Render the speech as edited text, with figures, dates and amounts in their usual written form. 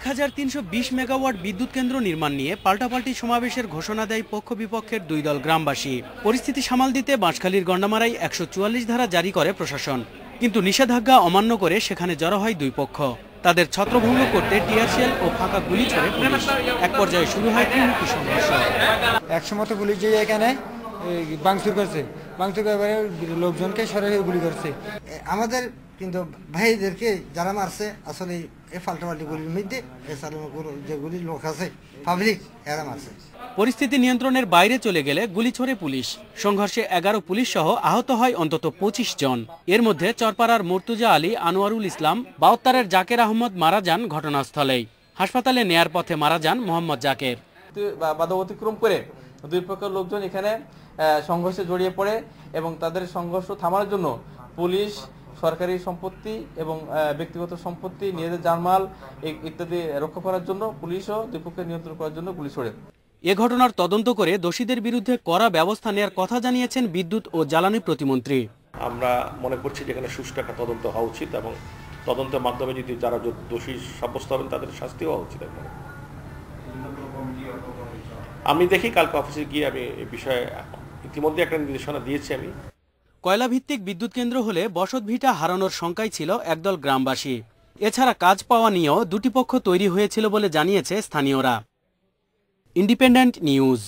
1320 megawatt বিদ্যুৎ কেন্দ্র নির্মাণ নিয়ে পাল্টাপাল্টি সমাবেশের ঘোষণা দেয় পক্ষ বিপক্ষের দুই দল গ্রামবাসী। পরিস্থিতি সামাল দিতে বাঁশখালীর গন্ডামারায় 144 ধারা জারি করে প্রশাসন, কিন্তু নিষেধাজ্ঞা অমান্য করে সেখানে জড়ো হয় দুই পক্ষ। তাদের ছত্রভঙ্গ করতে টিয়ারশেল ও ফাঁকা গুলি ছোড়ে পুলিশ। এক পর্যায়ে শুরু হয় ত্রিমুখী সংঘর্ষ। একসময় পুলিশ যে এখানে ভাঙচুর করছে, ভাঙচুর করে লোকজনকে সরাসরি গুলি করছে। আমাদের কিন্তু ভাইদেরকে যারা মারছে আসলে এই পাল্টাপাল্টি গুলির মধ্যে যেগুলি লোক আছে পাবলিক এরা মারছে। পরিস্থিতি নিয়ন্ত্রণের বাইরে চলে গেলে গুলি ছোড়ে পুলিশ। সংঘর্ষে 11 পুলিশ সহ আহত হয় অন্তত 25 জন। এর মধ্যে চরপাড়ার মুর্তুজা আলী, আনোয়ারুল ইসলাম, বাউত্তারের জাকের আহমদ মারা যান ঘটনাস্থলেই। হাসপাতালে নেয়ার পথে মারা যান মোহাম্মদ জাকের। বাধা অতিক্রম করে দুই পক্ষের লোকজন এখানে সংঘর্ষে জড়িয়ে পড়ে এবং তাদের সংঘর্ষ থামানোর জন্য পুলিশ সরকারি সম্পত্তি এবং ব্যক্তিগত সম্পত্তি, নিজেদের জানমাল ইত্যাদি রক্ষা করার জন্য পুলিশও দুই পক্ষের নিয়ন্ত্রণ করার জন্য গুলি ছোড়ে। এ ঘটনার তদন্ত করে দোষীদের বিরুদ্ধে কড়া ব্যবস্থা নেওয়ার কথা জানিয়েছেন বিদ্যুৎ ও জ্বালানি প্রতিমন্ত্রী। আমরা মনে করছি যে এখানে সুষ্ঠু একটা তদন্ত হওয়া উচিত এবং তদন্তের মাধ্যমে যদি যারা দোষী সাব্যস্ত হবেন তাদের শাস্তি হওয়া উচিত। আমি দেখি কালকে অফিসে গিয়ে আমি এই বিষয়ে ইতিমধ্যে একটা নির্দেশনা দিয়েছি। আমি কয়লা ভিত্তিক বিদ্যুৎ কেন্দ্র হলে বসতভিটা হারানোর শঙ্কায় ছিল একদল গ্রামবাসী। এছাড়া কাজ পাওয়া নিয়েও দুটি পক্ষ তৈরি হয়েছিল বলে জানিয়েছে স্থানীয়রা। Independent news.